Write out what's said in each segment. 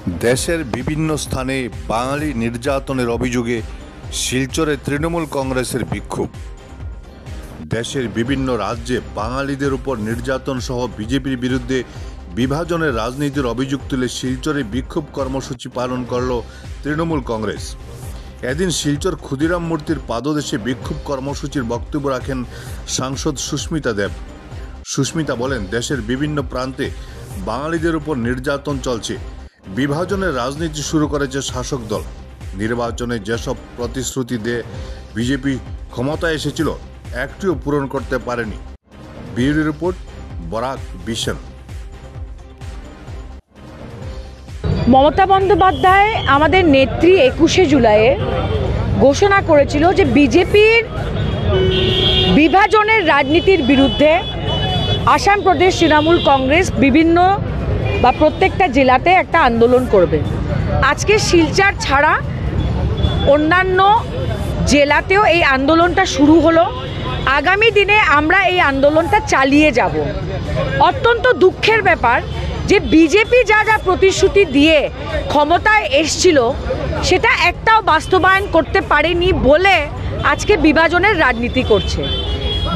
দেশের বিভিন্ন স্থানে বাঙালি নির্যাতনের অভিযোগে শিলচরে তৃণমূল কংগ্রেসের বিক্ষোভ। দেশের বিভিন্ন রাজ্যে বাঙালিদের উপর নির্যাতন সহ বিজেপির বিরুদ্ধে বিভাজনের রাজনীতির অভিযোগ তুলে শিলচরে বিক্ষোভ কর্মসূচি পালন করল তৃণমূল কংগ্রেস। এদিন শিলচর ক্ষুদিরাম মূর্তির পাদদেশে বিক্ষোভ কর্মসূচির বক্তব্য রাখেন সাংসদ সুস্মিতা দেব। সুস্মিতা বলেন, দেশের বিভিন্ন প্রান্তে বাঙালিদের উপর নির্যাতন চলছে। বিভাজনের রাজনীতি শুরু করেছে শাসক দল। নির্বাচনে যেসব প্রতিশ্রুতি দিয়ে বিজেপি ক্ষমতায় এসেছিল একটিও পূরণ করতে পারেনি। Bureau report, Barak vision. Mamata Bandyopadhyay আমাদের নেত্রী 21শে জুলাইয়ে ঘোষণা করেছিল যে বিজেপির বিভাজনের রাজনীতির বিরুদ্ধে আসাম প্রদেশ তৃণমূল কংগ্রেস বিভিন্ন বা প্রত্যেকটা জেলাতে একটা আন্দোলন করবে। আজকে শিলচর ছাড়া অন্যান্য জেলাতেও এই আন্দোলনটা শুরু হলো। আগামী দিনে আমরা এই আন্দোলনটা চালিয়ে যাব। অত্যন্ত দুঃখের ব্যাপার যে বিজেপি যা যা প্রতিশ্রুতি দিয়ে ক্ষমতায় এসছিল সেটা একটাও বাস্তবায়ন করতে পারেনি বলে আজকে বিভাজনের রাজনীতি করছে।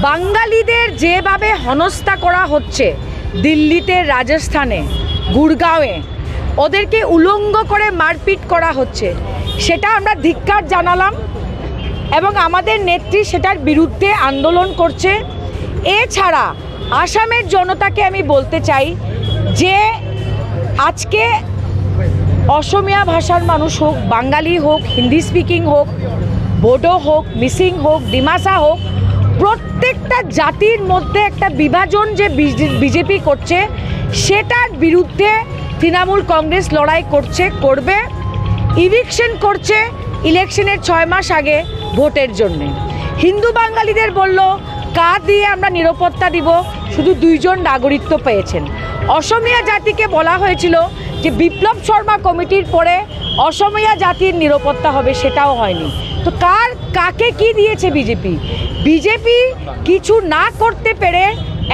বাঙালিদের যেভাবে হেনস্থা করা হচ্ছে দিল্লিতে, রাজস্থানে, গুড়গাঁওয়ে, ওদেরকে উলঙ্গ করে মারপিট করা হচ্ছে, সেটা আমরা ধিক্কার জানালাম এবং আমাদের নেত্রী সেটার বিরুদ্ধে আন্দোলন করছে। এছাড়া আসামের জনতাকে আমি বলতে চাই যে আজকে অসমিয়া ভাষার মানুষ হোক, বাঙালি হোক, হিন্দি স্পিকিং হোক, বোডো হোক, মিসিং হোক, ডিমাসা হোক, প্রত্যেকটা জাতির মধ্যে একটা বিভাজন যে বিজেপি করছে সেটার বিরুদ্ধে তৃণমূল কংগ্রেস লড়াই করবে। ইভিকশন করছে ইলেকশনের 6 মাস আগে ভোটের জন্যে। হিন্দু বাঙালিদের বলল কার দিয়ে আমরা নিরাপত্তা দিব, শুধু 2 জন নাগরিকত্ব পেয়েছেন। অসমিয়া জাতিকে বলা হয়েছিল যে বিপ্লব শর্মা কমিটির পরে অসমিয়া জাতির নিরাপত্তা হবে, সেটাও হয়নি। তো কাকে কি দিয়েছে বিজেপি? বিজেপি কিছু না করতে পেরে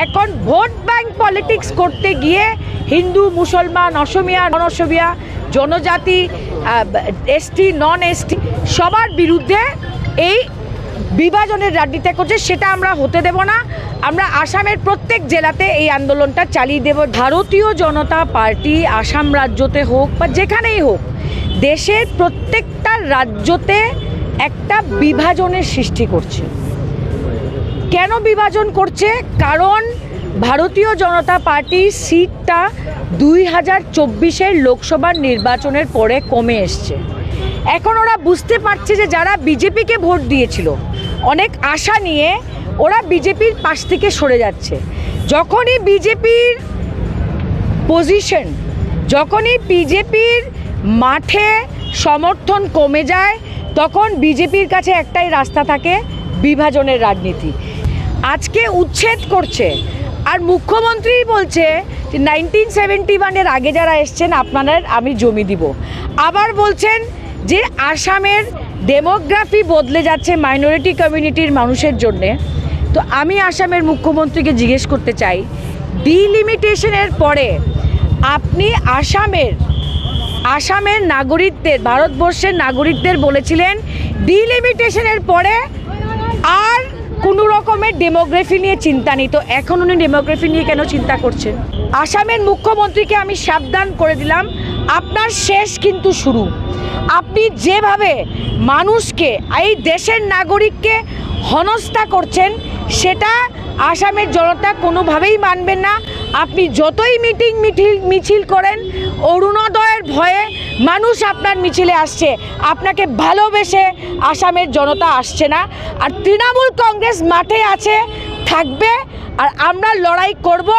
এখন ভোট ব্যাংক পলিটিক্স করতে গিয়ে হিন্দু, মুসলমান, অসমিয়া, নন অসমিয়া, জনজাতি, এসটি, নন এসটি সবার বিরুদ্ধে এই বিভাজনের রাজনীতি করছে। সেটা আমরা হতে দেব না। আমরা আসামের প্রত্যেক জেলাতে এই আন্দোলনটা চালিয়ে দেব। ভারতীয় জনতা পার্টি আসাম রাজ্যতে হোক বা যেখানেই হোক, দেশের প্রত্যেকটা রাজ্যতে একটা বিভাজনের সৃষ্টি করছে। কেন বিভাজন করছে? কারণ ভারতীয় জনতা পার্টি সিটটা 2024-এর লোকসভার নির্বাচনের পরে কমে এসছে। এখন ওরা বুঝতে পারছে যে যারা বিজেপিকে ভোট দিয়েছিল অনেক আশা নিয়ে, ওরা বিজেপির পাশ থেকে সরে যাচ্ছে। যখনই বিজেপির পজিশন, যখনই বিজেপির মাঠে সমর্থন কমে যায়, তখন বিজেপির কাছে একটাই রাস্তা থাকে, বিভাজনের রাজনীতি। আজকে উচ্ছেদ করছে আর মুখ্যমন্ত্রী বলছে যে 1971-এর আগে যারা এসছেন আপনাদের আমি জমি দিব। আবার বলছেন যে আসামের ডেমোগ্রাফি বদলে যাচ্ছে মাইনরিটি কমিউনিটির মানুষের জন্যে। তো আমি আসামের মুখ্যমন্ত্রীকে জিজ্ঞেস করতে চাই, ডিলিমিটেশনের পরে আপনি আসামের নাগরিকদের, ভারতবর্ষের নাগরিকদের বলেছিলেন ডিলিমিটেশনের পরে আর কোনো রকমের ডেমোগ্রাফি নিয়ে চিন্তা নেই। তো এখন উনি ডেমোগ্রাফি নিয়ে কেন চিন্তা করছেন? আসামের মুখ্যমন্ত্রীকে আমি সাবধান করে দিলাম, আপনার শেষ কিন্তু শুরু। আপনি যেভাবে মানুষকে, এই দেশের নাগরিককে হেনস্থা করছেন সেটা আসামের জনতা কোনোভাবেই মানবেন না। আপনি যতই মিছিল করেন, অরুণোদয়ের ভয়ে মানুষ আপনার মিছিলে আসছে, আপনাকে ভালোবেসে আসামের জনতা আসছে না। আর তৃণমূল কংগ্রেস মাঠে আছে, থাকবে, আর আমরা লড়াই করব।